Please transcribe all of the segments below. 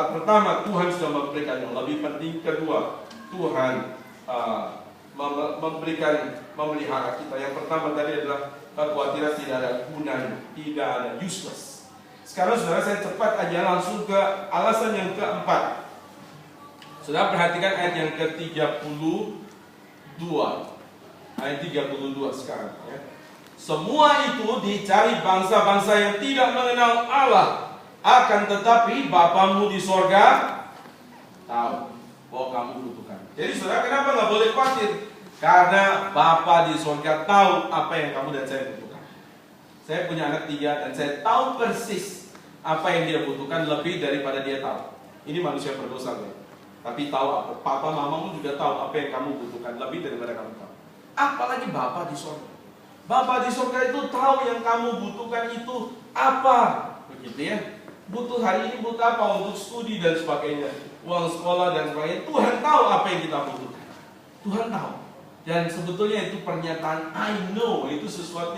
Pertama, Tuhan sudah memberikan yang lebih penting. Kedua, Tuhan memelihara kita. Yang pertama tadi adalah kekhawatiran tidak ada gunanya, tidak ada useless. Sekarang saudara, saya cepat aja langsung ke alasan yang keempat. Saudara perhatikan ayat yang ke-32. Ayat 32 sekarang ya. Semua itu dicari bangsa-bangsa yang tidak mengenal Allah, akan tetapi Bapamu di sorga tahu bahwa kamu butuhkan. Jadi saudara, kenapa nggak boleh khawatir? Karena Bapa di sorga tahu apa yang kamu dan saya butuhkan. Saya punya anak 3 dan saya tahu persis apa yang dia butuhkan lebih daripada dia tahu. Ini manusia berdosa, ya. Tapi tahu apa? Papa mamamu juga tahu apa yang kamu butuhkan lebih daripada kamu tahu. Apalagi Bapa di sorga. Bapa di sorga itu tahu yang kamu butuhkan itu apa, begitu ya. Butuh hari ini butuh apa untuk studi dan sebagainya, uang sekolah dan sebagainya. Tuhan tahu apa yang kita butuhkan. Tuhan tahu. Dan sebetulnya itu pernyataan I know, itu sesuatu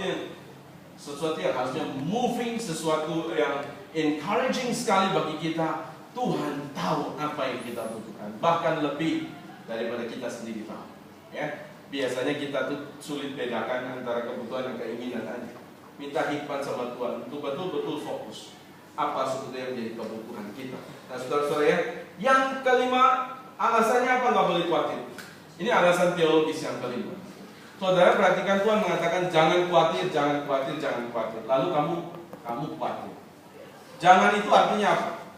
yang harusnya moving, sesuatu yang encouraging sekali bagi kita. Tuhan tahu apa yang kita butuhkan, bahkan lebih daripada kita sendiri tahu. Ya. Biasanya kita tuh sulit bedakan antara kebutuhan dan keinginan aja. Minta hikmat sama Tuhan untuk betul-betul fokus apa sebetulnya yang menjadi kebutuhan kita. Nah saudara-saudara ya, yang kelima, alasannya apa nggak boleh khawatir? Ini alasan teologis yang kelima. Saudara perhatikan, Tuhan mengatakan jangan khawatir, jangan khawatir, jangan khawatir. Lalu kamu khawatir. Jangan itu artinya apa?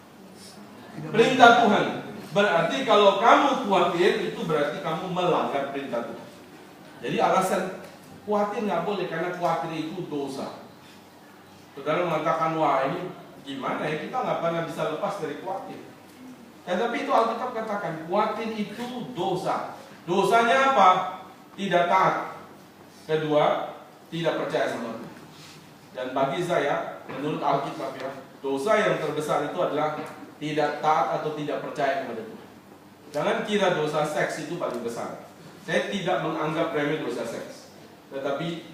Perintah Tuhan. Berarti kalau kamu khawatir, itu berarti kamu melanggar perintah Tuhan. Jadi alasan khawatir nggak boleh, karena khawatir itu dosa. Saudara mengatakan, wah ini gimana ya, kita nggak pernah bisa lepas dari khawatir. Tapi itu Alkitab katakan, khawatir itu dosa. Dosanya apa? Tidak taat. Kedua, tidak percaya sama Tuhan. Dan bagi saya, menurut Alkitab ya, dosa yang terbesar itu adalah tidak taat atau tidak percaya kepada Tuhan. Jangan kira dosa seks itu paling besar. Saya tidak menganggap remeh dosa seks. Tetapi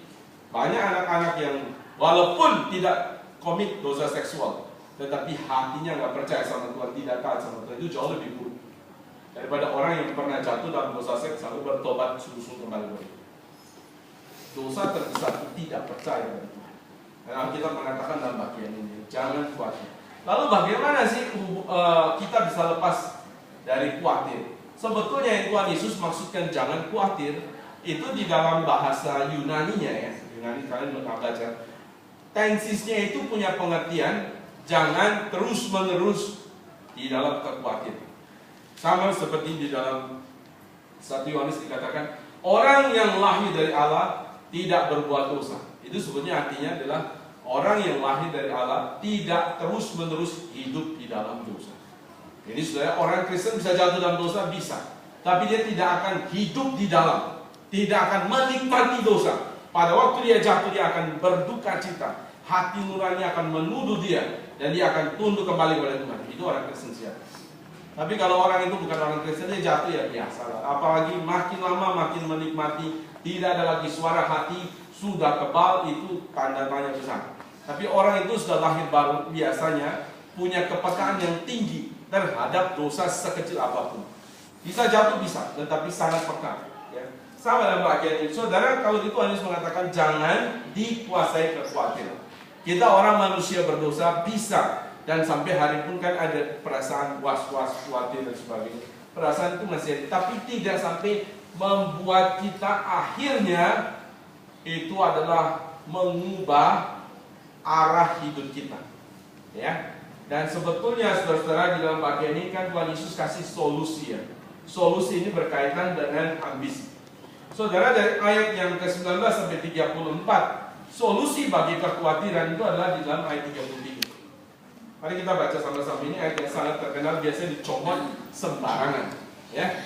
banyak anak-anak yang walaupun tidak komit dosa seksual, tetapi hatinya nggak percaya sama Tuhan, tidak taat sama Tuhan, itu jauh lebih buruk daripada orang yang pernah jatuh dalam dosa seks lalu bertobat sungguh-sungguh kembali. Dosa terbesar itu tidak percaya kepada Tuhan. Dan kita mengatakan dalam bagian ini, jangan khawatir. Lalu bagaimana sih kita bisa lepas dari khawatir? Sebetulnya yang Tuhan Yesus maksudkan jangan khawatir itu di dalam bahasa Yunani-nya ya. Yunani kalian pernah baca. Tensisnya itu punya pengertian jangan terus-menerus di dalam kekhawatiran. Sama seperti di dalam 1 Yohanes dikatakan orang yang lahir dari Allah tidak berbuat dosa. Itu sebetulnya artinya adalah orang yang lahir dari Allah tidak terus-menerus hidup di dalam dosa. Jadi saudara, orang Kristen bisa jatuh dalam dosa, bisa. Tapi dia tidak akan hidup di dalam, tidak akan menikmati dosa. Pada waktu dia jatuh, dia akan berduka cita. Hati nurani akan menuduh dia, dan dia akan tunduk kembali kepada Tuhan. Itu orang Kristen siapa. Tapi kalau orang itu bukan orang Kristen, dia jatuh ya biasa. Apalagi makin lama makin menikmati, tidak ada lagi suara hati, sudah kebal, itu tanda tanya besar. Tapi orang itu sudah lahir baru, biasanya punya kepekaan yang tinggi terhadap dosa sekecil apapun. Bisa jatuh bisa, tetapi sangat peka. Ya. Sama dalam bagian ini, saudara, kalau itu Yesus mengatakan jangan dikuasai kekhawatiran. Kita orang manusia berdosa bisa, dan sampai hari pun kan ada perasaan was-was, khawatir dan sebagainya. Perasaan itu masih ada, tapi tidak sampai membuat kita akhirnya itu adalah mengubah arah hidup kita. Ya. Dan sebetulnya saudara-saudara di dalam bagian ini kan Tuhan Yesus kasih solusi ya. Solusi ini berkaitan dengan ambisi. Saudara, dari ayat yang ke-19 sampai 34, solusi bagi kekhawatiran itu adalah di dalam ayat 33. Mari kita baca sama-sama, ini ayat yang sangat terkenal, biasanya dicomot sembarangan. Ya.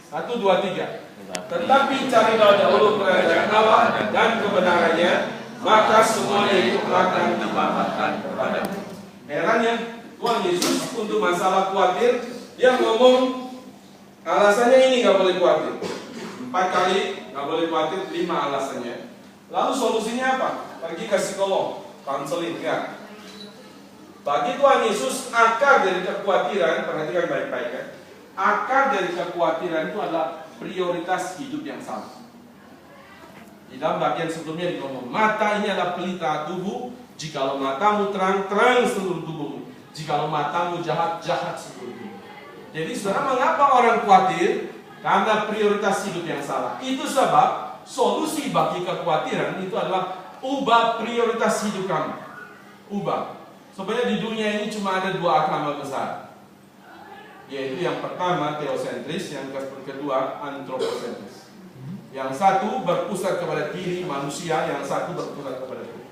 1, 2, 3. Tetapi carilah dahulu kerajaan Allah dan kebenarannya, maka semuanya itu akan ditambahkan kepadamu. Herannya Tuhan Yesus untuk masalah khawatir, dia ngomong alasannya ini gak boleh khawatir. 4 kali gak boleh khawatir, 5 alasannya. Lalu solusinya apa? Pergi ke psikolog, counseling, enggak. Bagi Tuhan Yesus, akar dari kekhawatiran, perhatikan baik-baik ya. Akar dari kekhawatiran itu adalah prioritas hidup yang salah. Di dalam bagian sebelumnya ngomong, mata ini adalah pelita tubuh. Jikalau matamu terang, terang seluruh tubuhmu. Jikalau matamu jahat, jahat seluruh tubuh. Jadi saudara, mengapa orang khawatir? Karena prioritas hidup yang salah. Itu sebab solusi bagi kekhawatiran itu adalah ubah prioritas hidup kamu. Ubah. Sebenarnya di dunia ini cuma ada dua agama besar, yaitu yang pertama teosentris, yang kedua antroposentris. Yang satu berpusat kepada diri manusia, yang satu berpusat kepada Tuhan.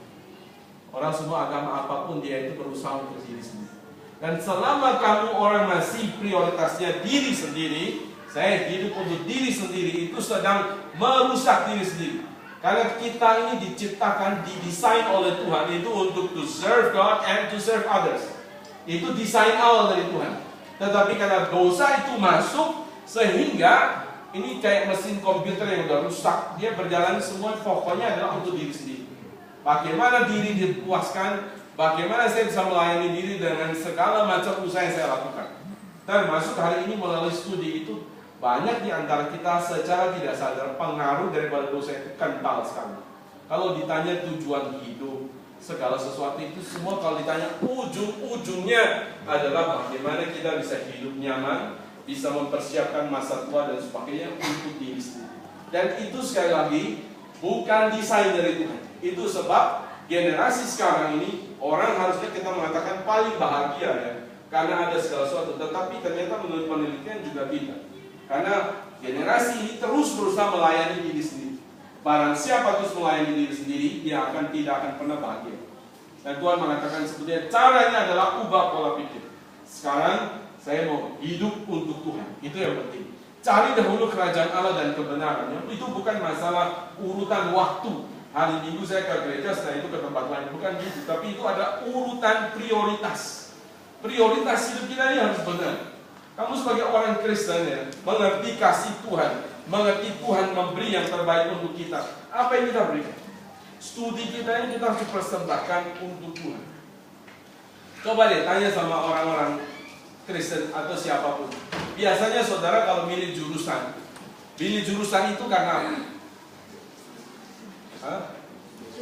Orang semua agama apapun dia itu berusaha untuk diri sendiri. Dan selama kamu orang masih prioritasnya diri sendiri, saya hidup untuk diri sendiri, itu sedang merusak diri sendiri. Karena kita ini diciptakan, didesain oleh Tuhan itu untuk to serve God and to serve others. Itu desain awal dari Tuhan. Tetapi karena dosa itu masuk, sehingga ini kayak mesin komputer yang udah rusak. Dia berjalan semua pokoknya adalah untuk diri sendiri. Bagaimana diri dipuaskan, bagaimana saya bisa melayani diri dengan segala macam usaha yang saya lakukan. Termasuk hari ini melalui studi itu, banyak di antara kita secara tidak sadar pengaruh daripada dosa itu kental sekali. Kalau ditanya tujuan hidup, segala sesuatu itu semua kalau ditanya ujung-ujungnya adalah bagaimana kita bisa hidup nyaman, bisa mempersiapkan masa tua dan sebagainya untuk diri sendiri. Dan itu sekali lagi bukan desain dari Tuhan. Itu sebab generasi sekarang ini orang harusnya kita mengatakan paling bahagia ya, karena ada segala sesuatu. Tetapi ternyata menurut penelitian juga tidak. Karena generasi ini terus berusaha melayani diri sendiri. Barang siapa terus melayani diri sendiri, dia tidak akan pernah bahagia. Dan Tuhan mengatakan sebetulnya caranya adalah ubah pola pikir. Sekarang saya mau hidup untuk Tuhan. Itu yang penting. Cari dahulu kerajaan Allah dan kebenarannya. Itu bukan masalah urutan waktu. Hari Minggu saya ke gereja, setelah itu ke tempat lain. Bukan gitu. Tapi itu ada urutan prioritas. Prioritas hidup kita ini harus benar. Kamu sebagai orang Kristen ya, mengerti kasih Tuhan, mengerti Tuhan memberi yang terbaik untuk kita. Apa yang kita berikan? Studi kita ini kita harus persembahkan untuk Tuhan. Coba deh tanya sama orang-orang Kristen atau siapapun. Biasanya saudara kalau milih jurusan itu karena apa?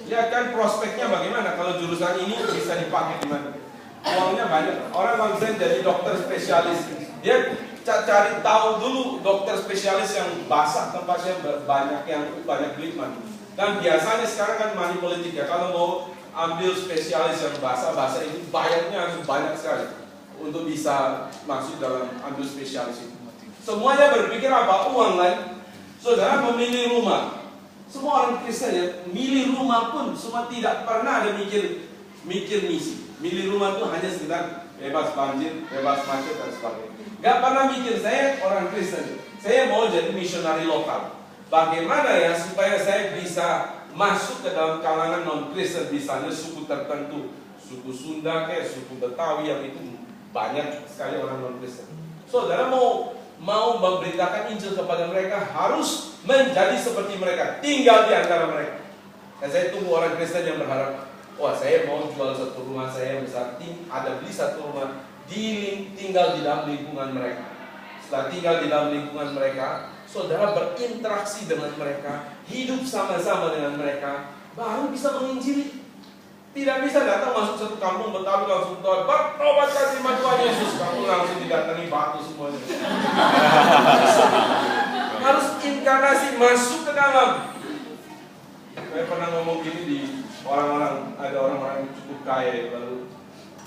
Ya kan prospeknya bagaimana? Kalau jurusan ini bisa dipakai di mana? Uangnya banyak. Orang kalau misalnya jadi dokter spesialis, dia cari tahu dulu dokter spesialis yang basah tempatnya banyak duit man. Dan biasanya sekarang kan money politik ya. Kalau mau ambil spesialis yang basah itu bayarnya harus banyak sekali untuk bisa masuk dalam ambil spesialis itu. Semuanya berpikir apa? Uang kan? Saudara memilih rumah. Semua orang Kristen ya, milih rumah pun semua tidak pernah ada mikir misi. Milih rumah itu hanya sekedar bebas banjir, bebas macet dan sebagainya. Gak pernah mikir, saya orang Kristen, saya mau jadi misionari lokal. Bagaimana ya supaya saya bisa masuk ke dalam kalangan non-Kristen, misalnya suku tertentu, suku Sunda kayak suku Betawi yang itu banyak sekali orang non-Kristen. Saudara mau memberitakan Injil kepada mereka harus menjadi seperti mereka, tinggal di antara mereka. Dan saya tunggu orang Kristen yang berharap, wah saya mau jual satu rumah saya besar, ada beli satu rumah, tinggal di dalam lingkungan mereka. Setelah tinggal di dalam lingkungan mereka, saudara berinteraksi dengan mereka, hidup sama-sama dengan mereka, baru bisa menginjili. Tidak bisa datang masuk satu kampung Betawi langsung bertobat kasih Tuhan Yesus, kamu langsung didatangi batu semuanya. Harus inkarnasi masuk ke dalam. Saya pernah ngomong gini di ada orang-orang yang cukup kaya lalu,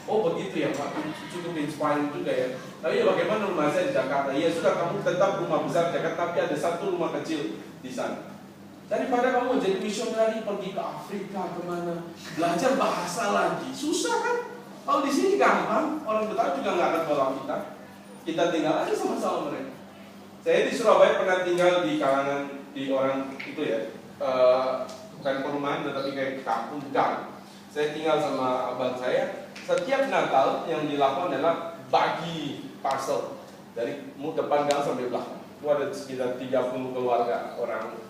oh begitu ya Pak, cukup inspiring juga ya. Tapi ya bagaimana rumah saya di Jakarta? Ya sudah, kamu tetap rumah besar di Jakarta, tapi ada satu rumah kecil di sana. Daripada kamu jadi misionari pergi ke Afrika kemana, belajar bahasa lagi, susah kan? Kalau di sini gampang, orang Betawi juga nggak akan tolong kita. Kita tinggal aja sama-sama mereka. Saya di Surabaya pernah tinggal di kalangan di orang itu ya, bukan perumahan tetapi kayak kampung gang. Saya tinggal sama abang saya. Setiap Natal yang dilakukan adalah bagi parcel dari depan gang sampai belakang. Itu ada sekitar 30 keluarga orang